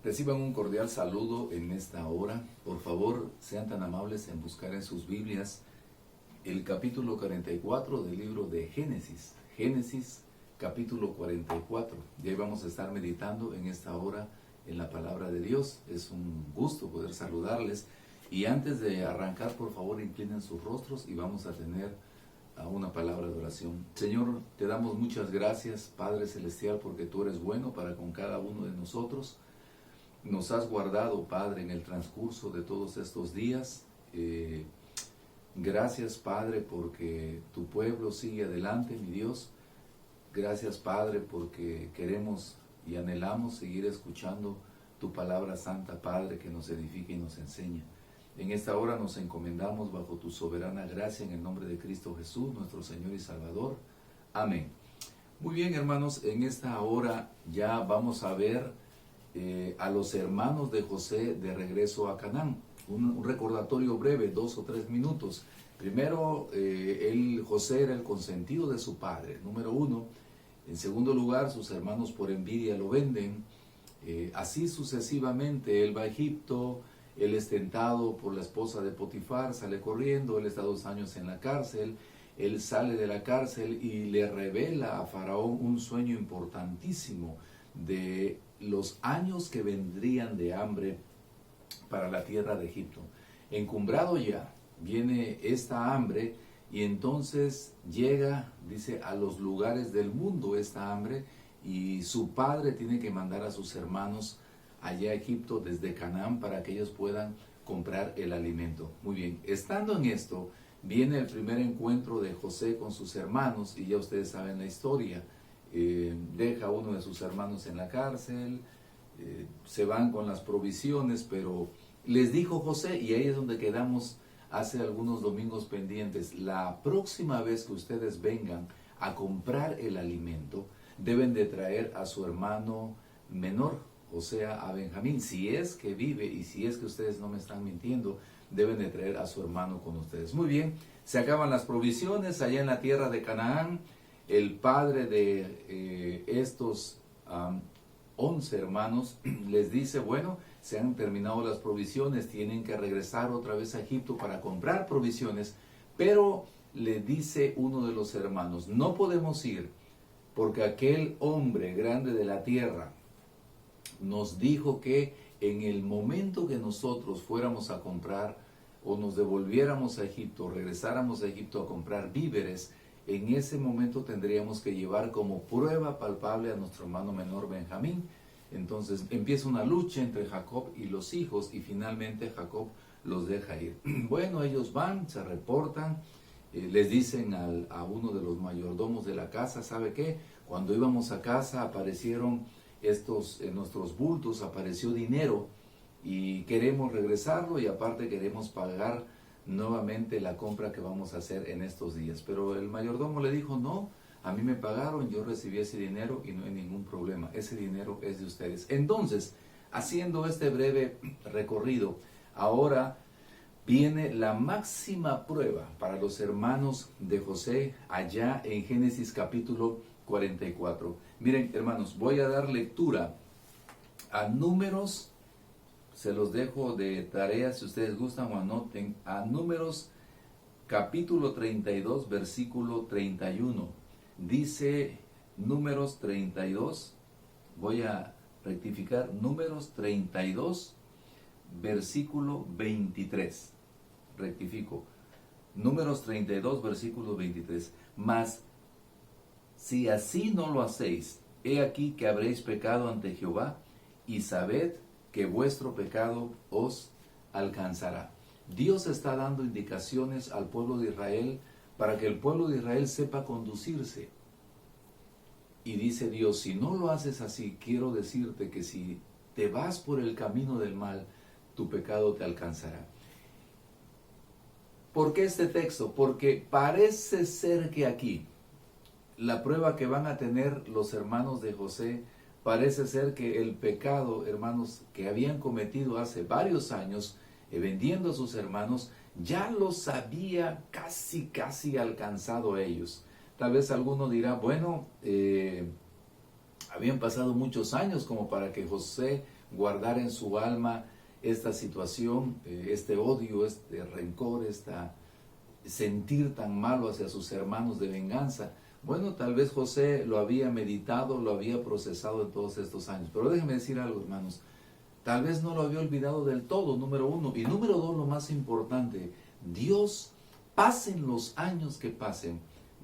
Reciban un cordial saludo en esta hora. Por favor, sean tan amables en buscar en sus Biblias el capítulo 44 del libro de Génesis. Génesis, capítulo 44. Y ahí vamos a estar meditando en esta hora en la palabra de Dios. Es un gusto poder saludarles. Y antes de arrancar, por favor, inclinen sus rostros y vamos a tener una palabra de oración. Señor, te damos muchas gracias, Padre Celestial, porque tú eres bueno para con cada uno de nosotros. Nos has guardado, Padre, en el transcurso de todos estos días. Gracias, Padre, porque tu pueblo sigue adelante, mi Dios. Gracias, Padre, porque queremos y anhelamos seguir escuchando tu palabra santa, Padre, que nos edifica y nos enseña. En esta hora nos encomendamos bajo tu soberana gracia en el nombre de Cristo Jesús, nuestro Señor y Salvador. Amén. Muy bien, hermanos, en esta hora ya vamos a ver a los hermanos de José de regreso a Canaán. Un recordatorio breve, 2 o 3 minutos. Primero, José era el consentido de su padre, número 1. En segundo lugar, sus hermanos por envidia lo venden. Así sucesivamente, él va a Egipto, él es tentado por la esposa de Potifar, sale corriendo, él está 2 años en la cárcel, él sale de la cárcel y le revela a Faraón un sueño importantísimo de los años que vendrían de hambre para la tierra de Egipto. Encumbrado ya, viene esta hambre y entonces llega, dice, a los lugares del mundo esta hambre, y su padre tiene que mandar a sus hermanos allá a Egipto desde Canaán para que ellos puedan comprar el alimento. Muy bien, estando en esto, viene el primer encuentro de José con sus hermanos y ya ustedes saben la historia. Deja a uno de sus hermanos en la cárcel, se van con las provisiones, pero les dijo José, y ahí es donde quedamos hace algunos domingos pendientes: la próxima vez que ustedes vengan a comprar el alimento, deben de traer a su hermano menor, o sea, a Benjamín. Si es que vive y si es que ustedes no me están mintiendo, deben de traer a su hermano con ustedes. Muy bien, se acaban las provisiones allá en la tierra de Canaán. El padre de estos 11 hermanos les dice: bueno, se han terminado las provisiones, tienen que regresar otra vez a Egipto para comprar provisiones. Pero le dice uno de los hermanos: no podemos ir, porque aquel hombre grande de la tierra nos dijo que en el momento que nosotros fuéramos a comprar o nos devolviéramos a Egipto, regresáramos a Egipto a comprar víveres, en ese momento tendríamos que llevar como prueba palpable a nuestro hermano menor Benjamín. Entonces empieza una lucha entre Jacob y los hijos y finalmente Jacob los deja ir. Bueno, ellos van, se reportan, les dicen a uno de los mayordomos de la casa: ¿sabe qué? Cuando íbamos a casa aparecieron en nuestros bultos apareció dinero y queremos regresarlo, y aparte queremos pagar nuevamente la compra que vamos a hacer en estos días. Pero el mayordomo le dijo: no, a mí me pagaron, yo recibí ese dinero y no hay ningún problema, ese dinero es de ustedes. Entonces, haciendo este breve recorrido, ahora viene la máxima prueba para los hermanos de José allá en Génesis capítulo 44. Miren, hermanos, voy a dar lectura a Números. Se los dejo de tarea si ustedes gustan o anoten. A Números capítulo 32, versículo 31. Dice Números 32, voy a rectificar, Números 32, versículo 23. Rectifico. Números 32, versículo 23. Mas si así no lo hacéis, he aquí que habréis pecado ante Jehová, y sabed que vuestro pecado os alcanzará. Dios está dando indicaciones al pueblo de Israel para que el pueblo de Israel sepa conducirse. Y dice Dios: si no lo haces así, quiero decirte que si te vas por el camino del mal, tu pecado te alcanzará. ¿Por qué este texto? Porque parece ser que aquí la prueba que van a tener los hermanos de José, parece ser que el pecado, hermanos, que habían cometido hace varios años, vendiendo a sus hermanos, ya los había casi alcanzado a ellos. Tal vez alguno dirá: bueno, habían pasado muchos años como para que José guardar en su alma esta situación, este odio, este rencor, sentir tan malo hacia sus hermanos de venganza. Bueno, tal vez José lo había meditado, lo había procesado en todos estos años. Pero déjenme decir algo, hermanos. Tal vez no lo había olvidado del todo, número uno. Y número dos, lo más importante, Dios, pasen los años que pasen,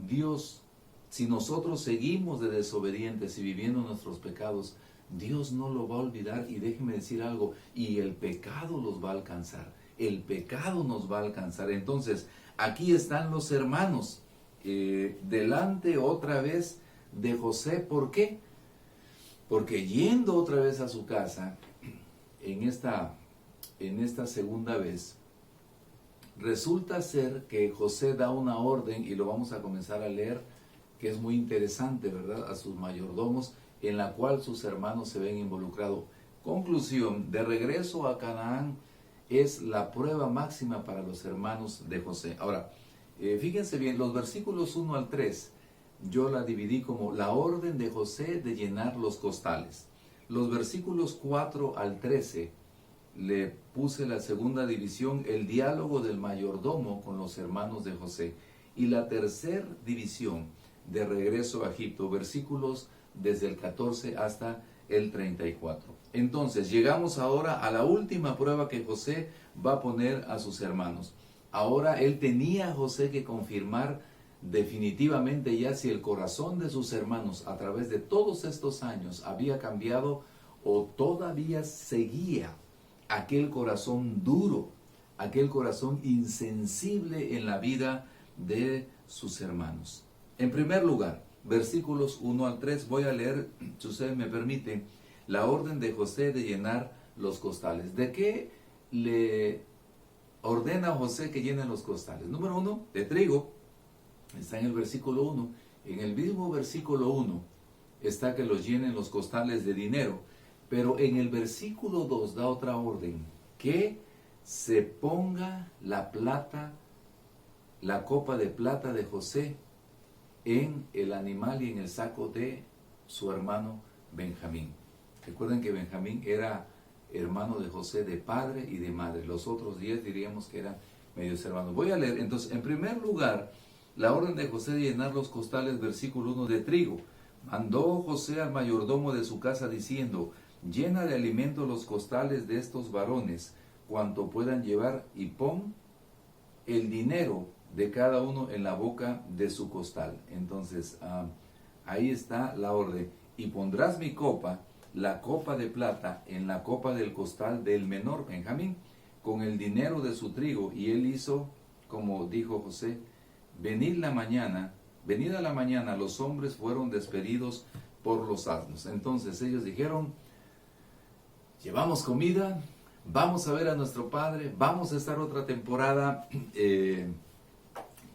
Dios, si nosotros seguimos de desobedientes y viviendo nuestros pecados, Dios no lo va a olvidar. Y déjenme decir algo, y el pecado los va a alcanzar. El pecado nos va a alcanzar. Entonces, aquí están los hermanos, delante otra vez de José. ¿Por qué? Porque yendo otra vez a su casa, en esta segunda vez, resulta ser que José da una orden, y lo vamos a comenzar a leer, que es muy interesante, ¿verdad?, a sus mayordomos, en la cual sus hermanos se ven involucrados. Conclusión, de regreso a Canaán es la prueba máxima para los hermanos de José. Ahora, fíjense bien, los versículos 1 al 3, yo la dividí como la orden de José de llenar los costales. Los versículos 4 al 13, le puse la segunda división, el diálogo del mayordomo con los hermanos de José. Y la tercera división, de regreso a Egipto, versículos desde el 14 hasta el 34. Entonces, llegamos ahora a la última prueba que José va a poner a sus hermanos. Ahora él tenía, José, que confirmar definitivamente ya si el corazón de sus hermanos a través de todos estos años había cambiado o todavía seguía aquel corazón duro, aquel corazón insensible en la vida de sus hermanos. En primer lugar, versículos 1 al 3, voy a leer, si usted me permite, la orden de José de llenar los costales. ¿De qué le ordena José que llenen los costales? Número 1, de trigo. Está en el versículo 1. En el mismo versículo 1 está que los llenen los costales de dinero. Pero en el versículo 2 da otra orden, que se ponga la plata, la copa de plata de José en el animal y en el saco de su hermano Benjamín. Recuerden que Benjamín era hermano de José de padre y de madre. Los otros 10 diríamos que eran medios hermanos. Voy a leer, entonces, en primer lugar, la orden de José de llenar los costales, versículo 1, de trigo. Mandó José al mayordomo de su casa diciendo: llena de alimento los costales de estos varones, cuanto puedan llevar, y pon el dinero de cada uno en la boca de su costal. Entonces, ahí está la orden. Y pondrás mi copa, la copa de plata, en la copa del costal del menor Benjamín, con el dinero de su trigo. Y él hizo como dijo José. Venid a la mañana, los hombres fueron despedidos por los asnos. Entonces ellos dijeron: llevamos comida, vamos a ver a nuestro padre, vamos a estar otra temporada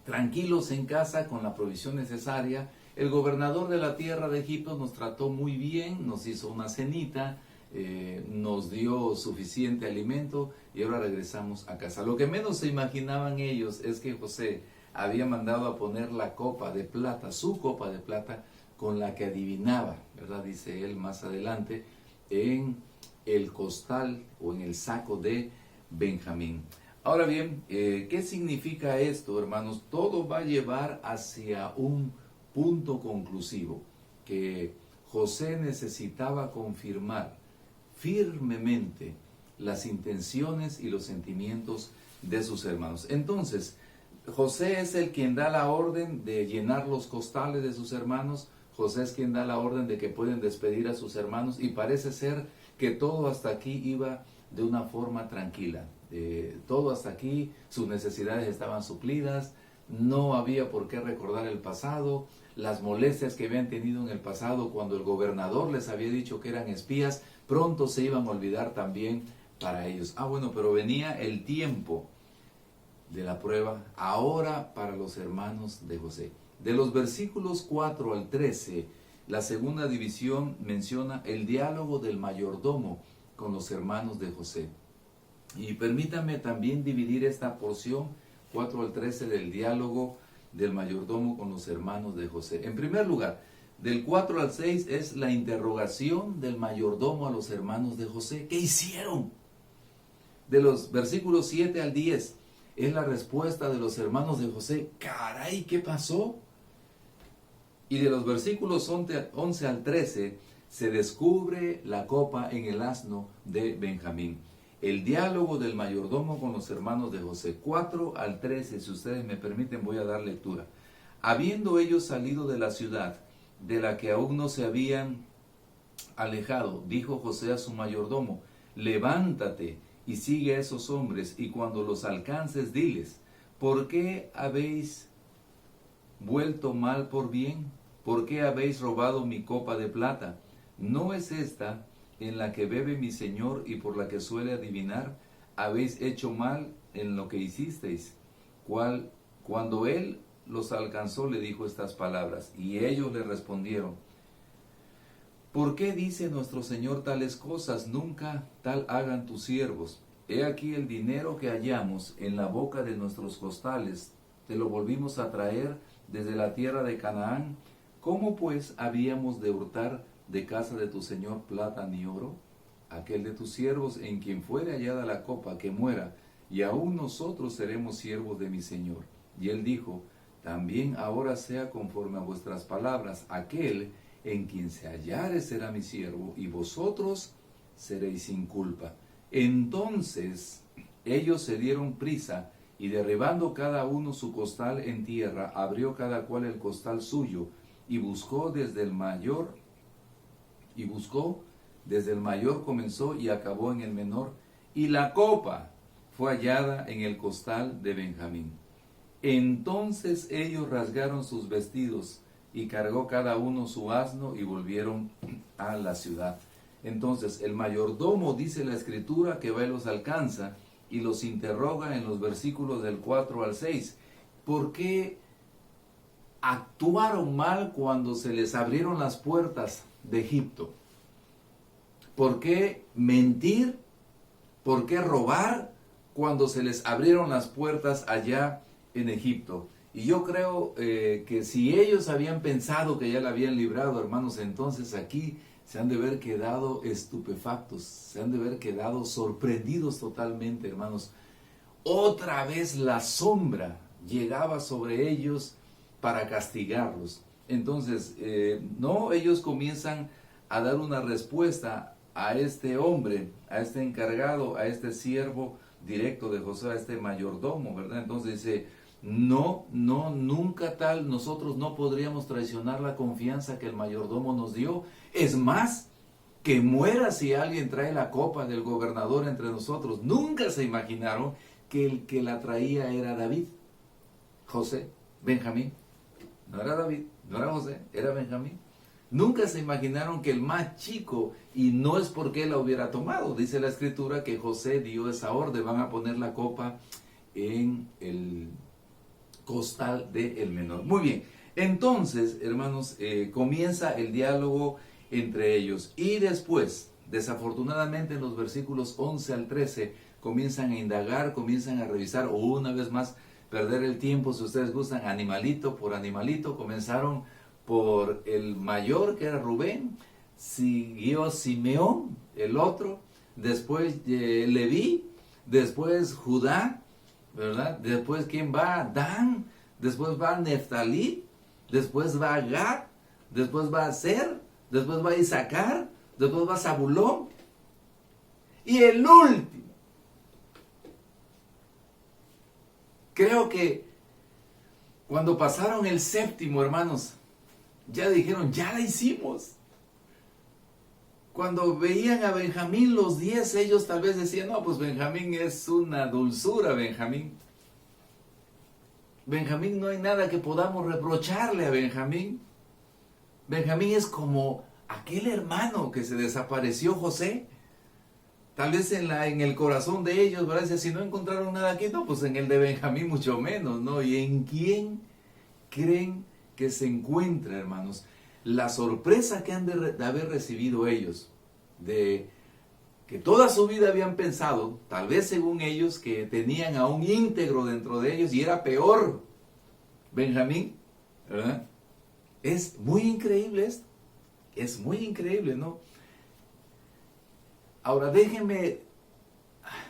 tranquilos en casa con la provisión necesaria. El gobernador de la tierra de Egipto nos trató muy bien, nos hizo una cenita, nos dio suficiente alimento y ahora regresamos a casa. Lo que menos se imaginaban ellos es que José había mandado a poner la copa de plata, su copa de plata, con la que adivinaba, ¿verdad?, dice él más adelante, en el costal o en el saco de Benjamín. Ahora bien, ¿qué significa esto, hermanos? Todo va a llevar hacia un punto conclusivo, que José necesitaba confirmar firmemente las intenciones y los sentimientos de sus hermanos. Entonces, José es el quien da la orden de llenar los costales de sus hermanos. José es quien da la orden de que pueden despedir a sus hermanos, y parece ser que todo hasta aquí iba de una forma tranquila. Todo hasta aquí, sus necesidades estaban suplidas, no había por qué recordar el pasado, las molestias que habían tenido en el pasado cuando el gobernador les había dicho que eran espías, pronto se iban a olvidar también para ellos. Bueno, pero venía el tiempo de la prueba ahora para los hermanos de José. De los versículos 4 al 13, la segunda división menciona el diálogo del mayordomo con los hermanos de José. Y permítanme también dividir esta porción 4 al 13 del diálogo del mayordomo con los hermanos de José. En primer lugar, Del 4 al 6 es la interrogación del mayordomo a los hermanos de José. ¿Qué hicieron? De los versículos 7 al 10 es la respuesta de los hermanos de José. ¡Caray! ¿Qué pasó? Y de los versículos 11 al 13 se descubre la copa en el asno de Benjamín. El diálogo del mayordomo con los hermanos de José. 4 al 13, si ustedes me permiten, voy a dar lectura. Habiendo ellos salido de la ciudad, de la que aún no se habían alejado, dijo José a su mayordomo: levántate y sigue a esos hombres, y cuando los alcances, diles: ¿por qué habéis vuelto mal por bien? ¿Por qué habéis robado mi copa de plata? ¿No es esta en la que bebe mi señor y por la que suele adivinar? Habéis hecho mal en lo que hicisteis. Cuando él los alcanzó, le dijo estas palabras, y ellos le respondieron: ¿por qué dice nuestro señor tales cosas? Nunca tal hagan tus siervos. He aquí el dinero que hallamos en la boca de nuestros costales, te lo volvimos a traer desde la tierra de Canaán. ¿Cómo pues habíamos de hurtar de casa de tu señor plata ni oro? Aquel de tus siervos en quien fuere hallada la copa, que muera, y aún nosotros seremos siervos de mi señor. Y él dijo: también ahora sea conforme a vuestras palabras. Aquel en quien se hallare será mi siervo, y vosotros seréis sin culpa. Entonces ellos se dieron prisa, y derribando cada uno su costal en tierra, abrió cada cual el costal suyo, y buscó desde el mayor, comenzó y acabó en el menor, y la copa fue hallada en el costal de Benjamín. Entonces ellos rasgaron sus vestidos, y cargó cada uno su asno, y volvieron a la ciudad. Entonces el mayordomo, dice la escritura, que va y los alcanza, y los interroga en los versículos del 4 al 6. ¿Por qué actuaron mal cuando se les abrieron las puertas de Egipto? ¿Por qué mentir? ¿Por qué robar cuando se les abrieron las puertas allá en Egipto? Y yo creo que si ellos habían pensado que ya la habían librado, hermanos, entonces aquí se han de haber quedado estupefactos, se han de haber quedado sorprendidos totalmente, hermanos. Otra vez la sombra llegaba sobre ellos para castigarlos. Entonces, no, ellos comienzan a dar una respuesta a este hombre, a este encargado, a este siervo directo de José, a este mayordomo, ¿verdad? Entonces dice: no, nunca tal, nosotros no podríamos traicionar la confianza que el mayordomo nos dio. Es más, que muera si alguien trae la copa del gobernador entre nosotros. Nunca se imaginaron que el que la traía era David, José, Benjamín. No era David, no era José, era Benjamín. Nunca se imaginaron que el más chico, y no es porque él la hubiera tomado, dice la escritura que José dio esa orden: van a poner la copa en el costal del menor. Muy bien, entonces, hermanos, comienza el diálogo entre ellos, y después, desafortunadamente, en los versículos 11 al 13, comienzan a indagar, comienzan a revisar, o una vez más, perder el tiempo, si ustedes gustan, animalito por animalito. Comenzaron por el mayor, que era Rubén, siguió Simeón, el otro, después Leví, después Judá, ¿verdad? Después, ¿quién va? Dan. Después va Neftalí. Después va Gad. Después va Aser. Después va Isaacar. Después va Zabulón. Y el último, creo que cuando pasaron el séptimo, hermanos, ya dijeron: ya la hicimos. Cuando veían a Benjamín, los 10, ellos tal vez decían: no, pues Benjamín es una dulzura, Benjamín. Benjamín, no hay nada que podamos reprocharle a Benjamín. Benjamín es como aquel hermano que se desapareció José. Tal vez en el corazón de ellos, ¿verdad? Si no encontraron nada aquí, no, pues en el de Benjamín mucho menos, ¿no? ¿Y en quién creen que se encuentra, hermanos? La sorpresa que han de haber recibido ellos, de que toda su vida habían pensado, tal vez según ellos, que tenían a un íntegro dentro de ellos, y era peor Benjamín, ¿verdad? Es muy increíble esto. Es muy increíble, ¿no? Ahora déjenme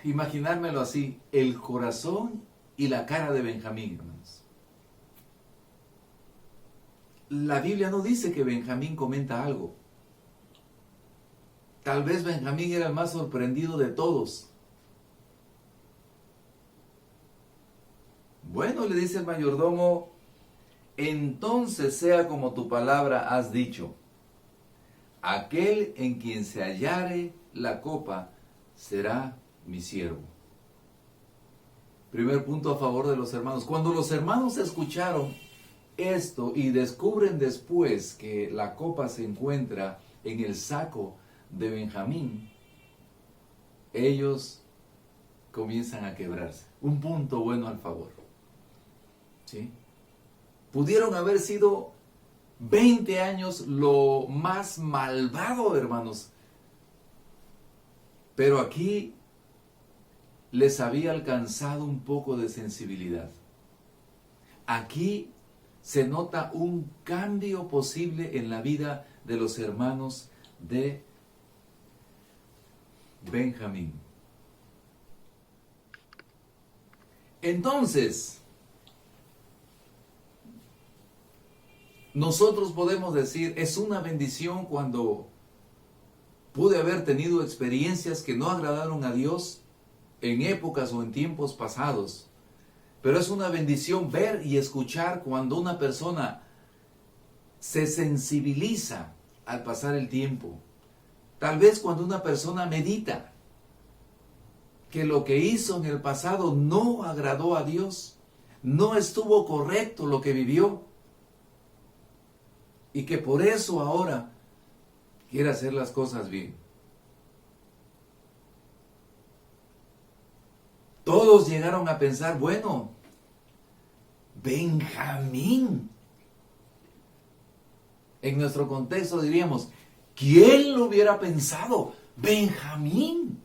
imaginármelo así, el corazón y la cara de Benjamín, hermanos. La Biblia no dice que Benjamín comenta algo. Tal vez Benjamín era el más sorprendido de todos. Bueno, le dice el mayordomo, entonces sea como tu palabra has dicho. Aquel en quien se hallare la copa será mi siervo. Primer punto a favor de los hermanos. Cuando los hermanos escucharon esto y descubren después que la copa se encuentra en el saco de Benjamín, ellos comienzan a quebrarse. Un punto bueno al favor. ¿Sí? Pudieron haber sido 20 años lo más malvado, hermanos. Pero aquí les había alcanzado un poco de sensibilidad. Aquí se nota un cambio posible en la vida de los hermanos de Benjamín. Entonces, nosotros podemos decir, es una bendición cuando pude haber tenido experiencias que no agradaron a Dios en épocas o en tiempos pasados. Pero es una bendición ver y escuchar cuando una persona se sensibiliza al pasar el tiempo. Tal vez cuando una persona medita que lo que hizo en el pasado no agradó a Dios, no estuvo correcto lo que vivió, y que por eso ahora quiere hacer las cosas bien. Todos llegaron a pensar, bueno, Benjamín. En nuestro contexto diríamos, ¿quién lo hubiera pensado? Benjamín.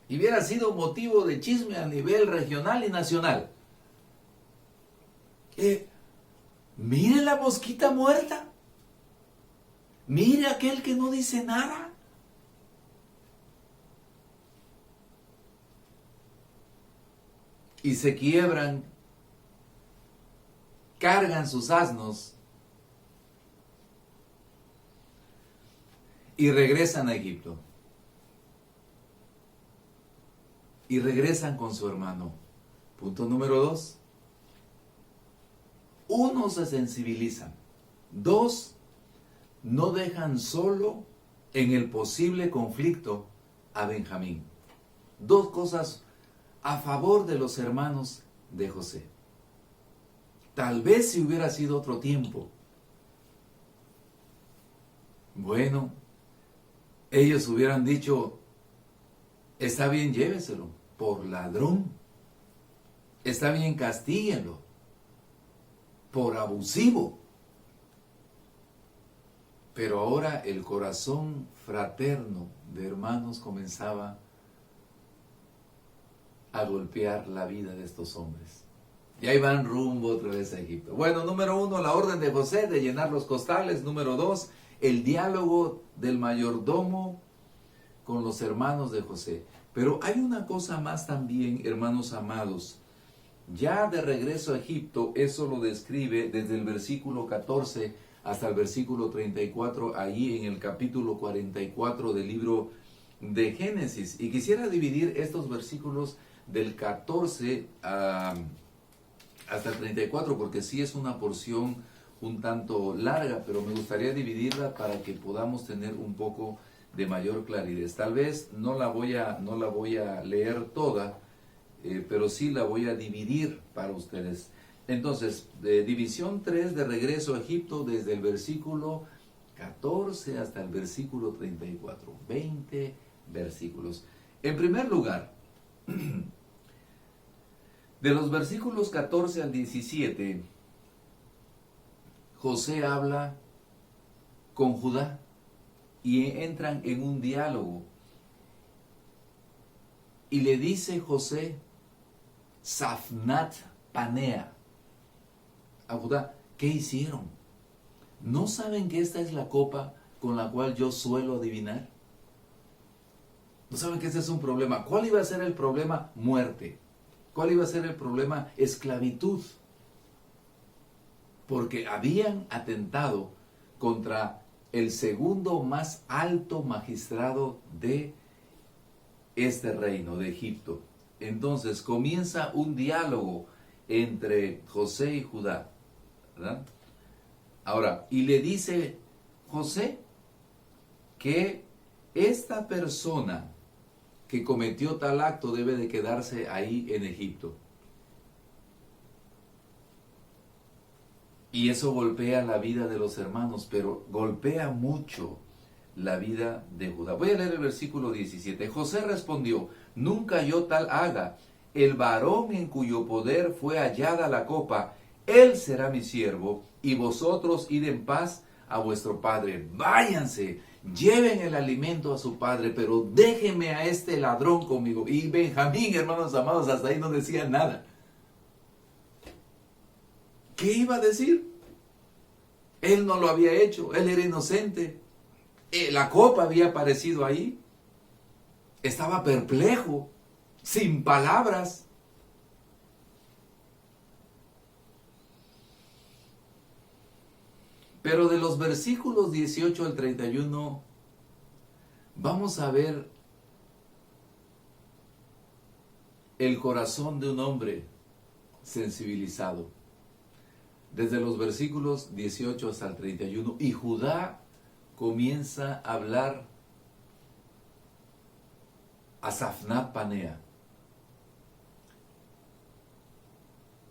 Y hubiera sido motivo de chisme a nivel regional y nacional. Mire la mosquita muerta. Mire aquel que no dice nada. Y se quiebran, cargan sus asnos y regresan a Egipto. Y regresan con su hermano. Punto número 2. 1, se sensibilizan. 2, no dejan solo en el posible conflicto a Benjamín. 2 cosas a favor de los hermanos de José. Tal vez si hubiera sido otro tiempo, bueno, ellos hubieran dicho, está bien, lléveselo, por ladrón. Está bien, castíguenlo, por abusivo. Pero ahora el corazón fraterno de hermanos comenzaba a golpear la vida de estos hombres. Y ahí van rumbo otra vez a Egipto. Bueno, número 1, la orden de José de llenar los costales. Número 2, el diálogo del mayordomo con los hermanos de José. Pero hay una cosa más también, hermanos amados. Ya de regreso a Egipto, eso lo describe desde el versículo 14 hasta el versículo 34, ahí en el capítulo 44 del libro de Génesis. Y quisiera dividir estos versículos del 14 hasta el 34, porque sí es una porción un tanto larga, pero me gustaría dividirla para que podamos tener un poco de mayor claridad. Tal vez no la voy a leer toda, pero sí la voy a dividir para ustedes. Entonces, división 3 de regreso a Egipto, desde el versículo 14 hasta el versículo 34. 20 versículos. En primer lugar, de los versículos 14 al 17, José habla con Judá y entran en un diálogo. Y le dice José, Safnat Panea, a Judá, ¿qué hicieron? ¿no saben que esta es la copa con la cual yo suelo adivinar? ¿No saben que ese es un problema? ¿Cuál iba a ser el problema? Muerte. ¿Cuál iba a ser el problema? Esclavitud. Porque habían atentado contra el segundo más alto magistrado de este reino, de Egipto. Entonces comienza un diálogo entre José y Judá, ¿verdad? Ahora, y le dice José que esta persona que cometió tal acto debe de quedarse ahí en Egipto. Y eso golpea la vida de los hermanos, pero golpea mucho la vida de Judá. Voy a leer el versículo 17. José respondió: nunca yo tal haga. El varón en cuyo poder fue hallada la copa, él será mi siervo, y vosotros id en paz a vuestro padre. Váyanse, lleven el alimento a su padre, pero déjenme a este ladrón conmigo. Y Benjamín, hermanos amados, hasta ahí no decía nada. ¿Qué iba a decir? Él no lo había hecho, él era inocente. La copa había aparecido ahí. Estaba perplejo, sin palabras. Pero de los versículos 18 al 31, vamos a ver el corazón de un hombre sensibilizado. Desde los versículos 18 hasta el 31, y Judá comienza a hablar a Safnat Panea,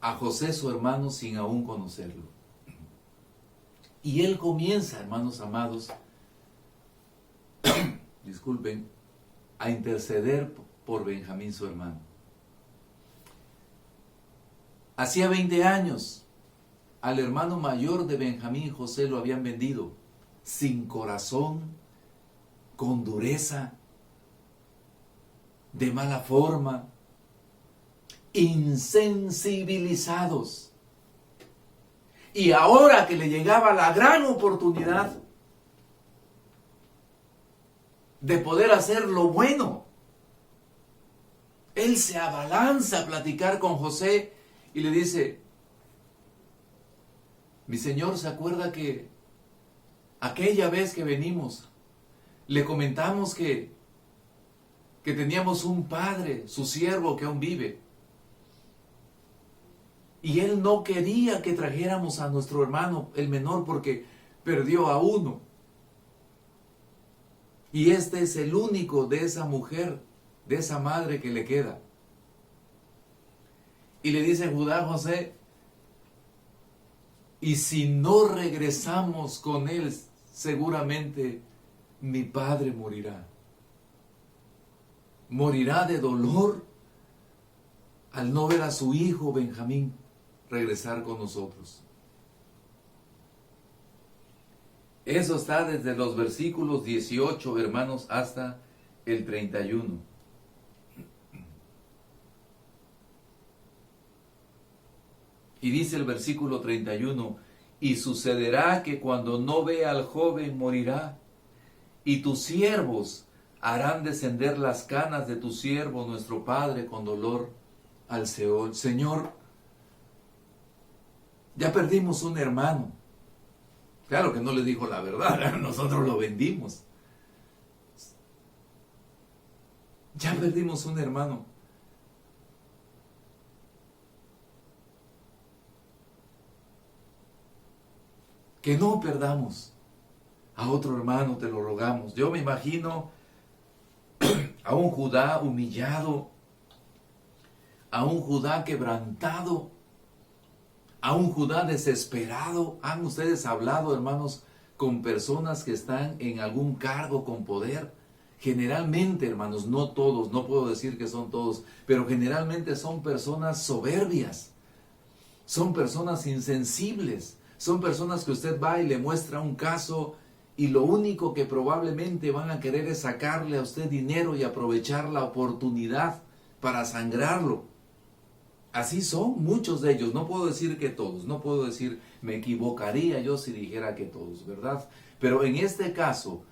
a José su hermano, sin aún conocerlo. Y él comienza, hermanos amados, disculpen, a interceder por Benjamín su hermano. Hacía 20 años, al hermano mayor de Benjamín, José, lo habían vendido, sin corazón, con dureza, de mala forma, insensibilizados. Y ahora que le llegaba la gran oportunidad de poder hacer lo bueno, él se abalanza a platicar con José y le dice: mi señor, ¿se acuerda que aquella vez que venimos le comentamos que teníamos un padre, su siervo, que aún vive? Y él no quería que trajéramos a nuestro hermano, el menor, porque perdió a uno. Y este es el único de esa mujer, de esa madre que le queda. Y le dice Judá a José: y si no regresamos con él, seguramente mi padre morirá. Morirá de dolor al no ver a su hijo Benjamín regresar con nosotros. Eso está desde los versículos 18, hermanos, hasta el 31. Y dice el versículo 31: y sucederá que cuando no vea al joven morirá, y tus siervos harán descender las canas de tu siervo nuestro padre con dolor al Seol. Señor, ya perdimos un hermano. Claro que no le dijo la verdad, nosotros lo vendimos. Ya perdimos un hermano. Que no perdamos a otro hermano, te lo rogamos. Yo me imagino a un Judá humillado, a un Judá quebrantado, a un Judá desesperado. ¿Han ustedes hablado, hermanos, con personas que están en algún cargo con poder? Generalmente, hermanos, no todos, no puedo decir que son todos, pero generalmente son personas soberbias, son personas insensibles, son personas que usted va y le muestra un caso y lo único que probablemente van a querer es sacarle a usted dinero y aprovechar la oportunidad para sangrarlo. Así son muchos de ellos. No puedo decir que todos. No puedo decir, me equivocaría yo si dijera que todos, ¿verdad? Pero en este caso,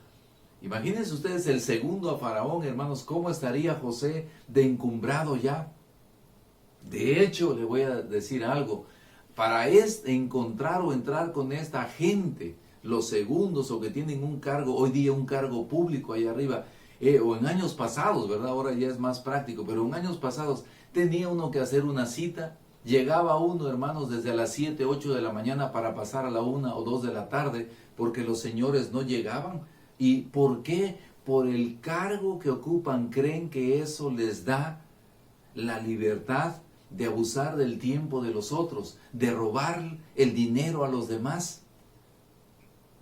imagínense ustedes el segundo a Faraón, hermanos, ¿cómo estaría José de encumbrado ya? De hecho, le voy a decir algo. Para encontrar o entrar con esta gente, los segundos o que tienen un cargo, hoy día un cargo público ahí arriba, o en años pasados, ¿verdad? Ahora ya es más práctico, pero en años pasados tenía uno que hacer una cita, llegaba uno, hermanos, desde las 7, 8 de la mañana para pasar a la 1 o 2 de la tarde, porque los señores no llegaban. ¿Y por qué? Por el cargo que ocupan, creen que eso les da la libertad de abusar del tiempo de los otros, de robar el dinero a los demás,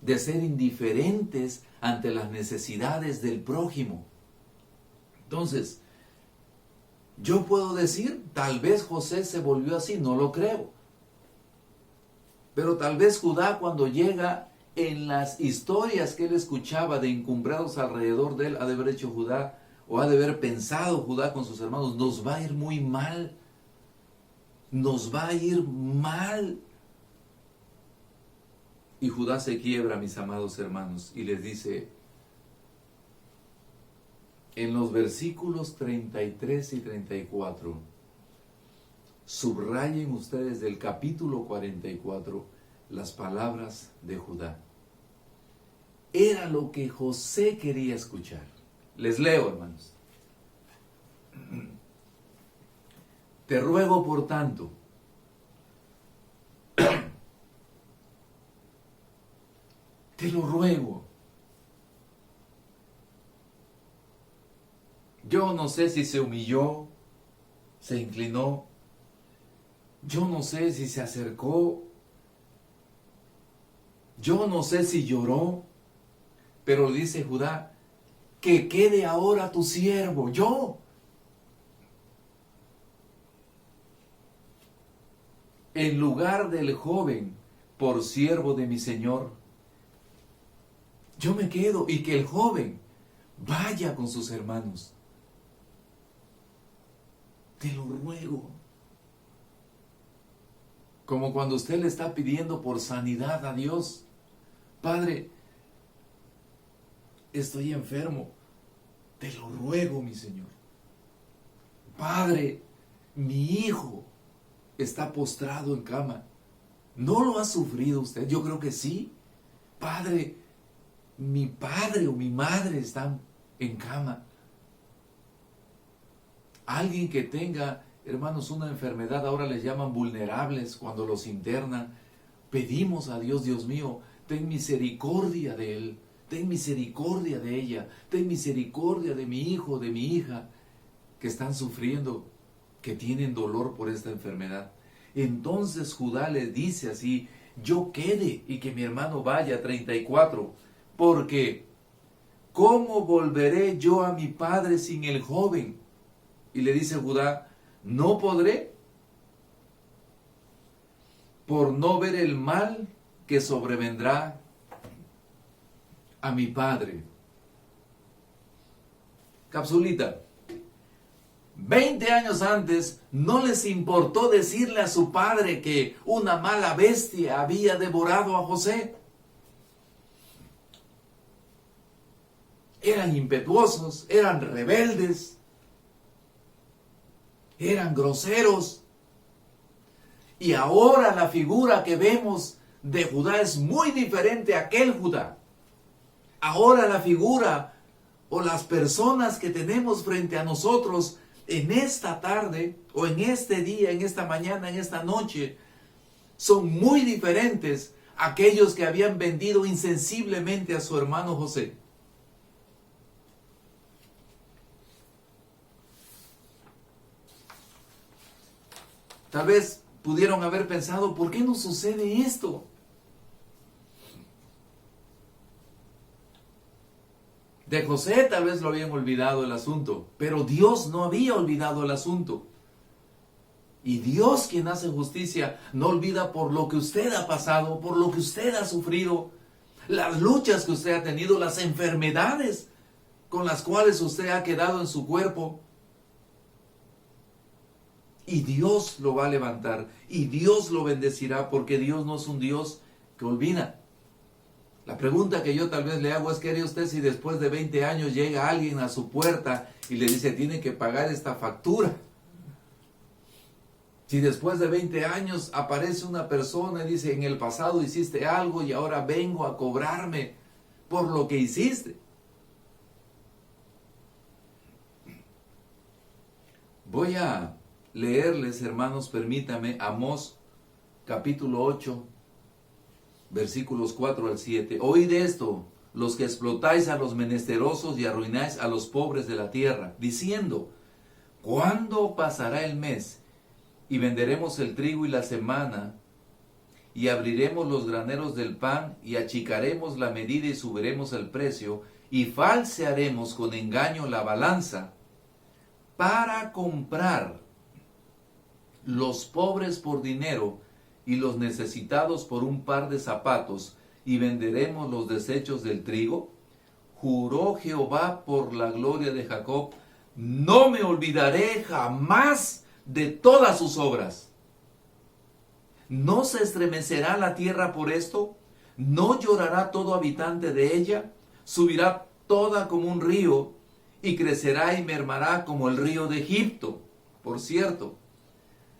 de ser indiferentes ante las necesidades del prójimo. Entonces, yo puedo decir, tal vez José se volvió así, no lo creo. Pero tal vez Judá, cuando llega en las historias que él escuchaba de encumbrados alrededor de él, ha de haber hecho Judá, o ha de haber pensado Judá con sus hermanos, nos va a ir muy mal. Nos va a ir mal. Y Judá se quiebra, mis amados hermanos, y les dice, en los versículos 33 y 34, subrayen ustedes del capítulo 44 las palabras de Judá. Era lo que José quería escuchar. Les leo, hermanos. Te ruego, por tanto, te lo ruego. Yo no sé si se humilló, se inclinó, yo no sé si se acercó, yo no sé si lloró, pero dice Judá, que quede ahora tu siervo, yo. En lugar del joven, por siervo de mi Señor. Yo me quedo y que el joven vaya con sus hermanos. Te lo ruego. Como cuando usted le está pidiendo por sanidad a Dios. Padre, estoy enfermo. Te lo ruego, mi Señor. Padre, mi hijo está postrado en cama. ¿No lo ha sufrido usted? Yo creo que sí. Padre, mi padre o mi madre están en cama. Alguien que tenga, hermanos, una enfermedad, ahora les llaman vulnerables cuando los internan. Pedimos a Dios, Dios mío, ten misericordia de él, ten misericordia de ella, ten misericordia de mi hijo, de mi hija, que están sufriendo, que tienen dolor por esta enfermedad. Entonces Judá le dice así, yo quede y que mi hermano vaya, 34, porque ¿cómo volveré yo a mi padre sin el joven? Y le dice Judá, no podré, por no ver el mal que sobrevendrá a mi padre. Capsulita. 20 años antes no les importó decirle a su padre que una mala bestia había devorado a José. Eran impetuosos, eran rebeldes, eran groseros. Y ahora la figura que vemos de Judá es muy diferente a aquel Judá. Ahora la figura o las personas que tenemos frente a nosotros en esta tarde o en este día, en esta mañana, en esta noche, son muy diferentes a aquellos que habían vendido insensiblemente a su hermano José. Tal vez pudieron haber pensado, ¿por qué no sucede esto? De José tal vez lo habían olvidado el asunto, pero Dios no había olvidado el asunto. Y Dios, quien hace justicia, no olvida por lo que usted ha pasado, por lo que usted ha sufrido, las luchas que usted ha tenido, las enfermedades con las cuales usted ha quedado en su cuerpo. Y Dios lo va a levantar. Y Dios lo bendecirá, porque Dios no es un Dios que olvida. La pregunta que yo tal vez le hago es: ¿qué haría usted si después de 20 años llega alguien a su puerta y le dice: tiene que pagar esta factura? Si después de 20 años aparece una persona y dice: en el pasado hiciste algo y ahora vengo a cobrarme por lo que hiciste. Voy a leerles, hermanos, permítame, Amós capítulo 8, versículos 4 al 7. Oíd esto, los que explotáis a los menesterosos y arruináis a los pobres de la tierra, diciendo: ¿cuándo pasará el mes? Y venderemos el trigo y la semana, y abriremos los graneros del pan, y achicaremos la medida y subiremos el precio, y falsearemos con engaño la balanza, para comprar los pobres por dinero y los necesitados por un par de zapatos, y venderemos los desechos del trigo. Juró Jehová por la gloria de Jacob: no me olvidaré jamás de todas sus obras. ¿No se estremecerá la tierra por esto? ¿No llorará todo habitante de ella? Subirá toda como un río, y crecerá y mermará como el río de Egipto. Por cierto,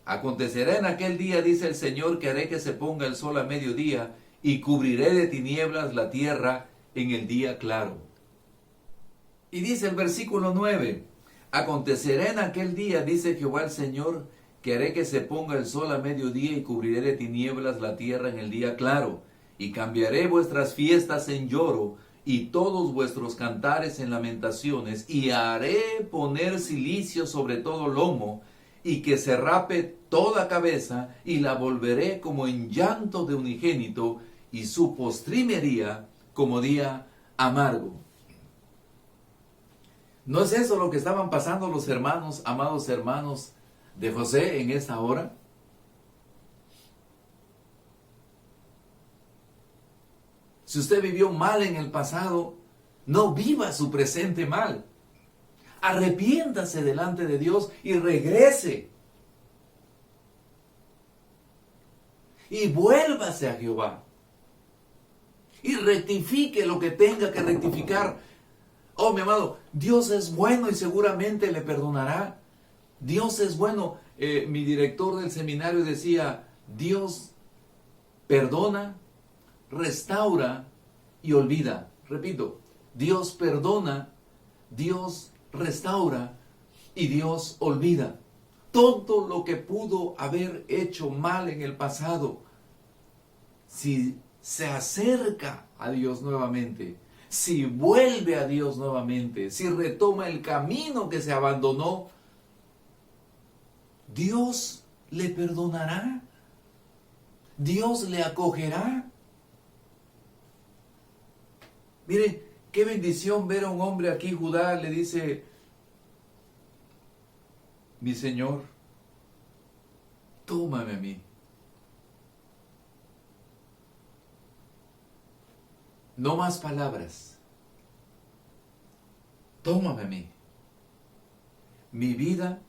acontecerá en aquel día, dice el Señor, que haré que se ponga el sol a mediodía, y cubriré de tinieblas la tierra en el día claro. Y dice el versículo 9, acontecerá en aquel día, dice Jehová el Señor, que haré que se ponga el sol a mediodía y cubriré de tinieblas la tierra en el día claro, y cambiaré vuestras fiestas en lloro y todos vuestros cantares en lamentaciones, y haré poner cilicio sobre todo lomo, y que se rape toda cabeza, y la volveré como en llanto de unigénito, y su postrimería como día amargo. ¿No es eso lo que estaban pasando los hermanos, amados hermanos de José, en esta hora? Si usted vivió mal en el pasado, no viva su presente mal. Arrepiéntase delante de Dios y regrese. Y vuélvase a Jehová. Y rectifique lo que tenga que rectificar. Oh, mi amado, Dios es bueno y seguramente le perdonará. Dios es bueno. Mi director del seminario decía: Dios perdona, restaura y olvida. Repito, Dios perdona, Dios restaura y Dios olvida. Todo lo que pudo haber hecho mal en el pasado, si se acerca a Dios nuevamente, si vuelve a Dios nuevamente, si retoma el camino que se abandonó, Dios le perdonará, Dios le acogerá. Mire, qué bendición ver a un hombre aquí. Judá le dice: mi Señor, tómame a mí. No más palabras. Tómame a mí. Mi vida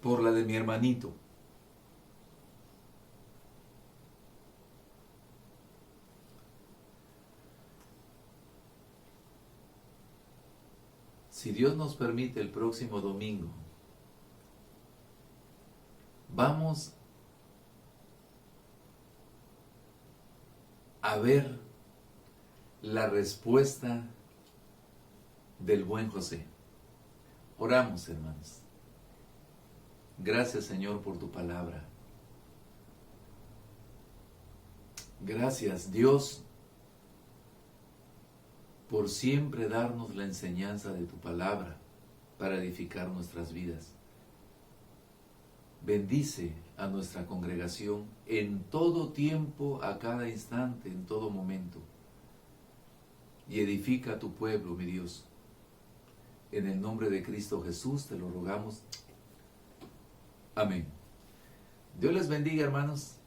por la de mi hermanito. Si Dios nos permite, el próximo domingo vamos a ver la respuesta del buen José. Oramos, hermanos. Gracias, Señor, por tu palabra. Gracias, Dios, por siempre darnos la enseñanza de tu palabra para edificar nuestras vidas. Bendice a nuestra congregación en todo tiempo, a cada instante, en todo momento. Y edifica a tu pueblo, mi Dios. En el nombre de Cristo Jesús te lo rogamos. Amén. Dios les bendiga, hermanos.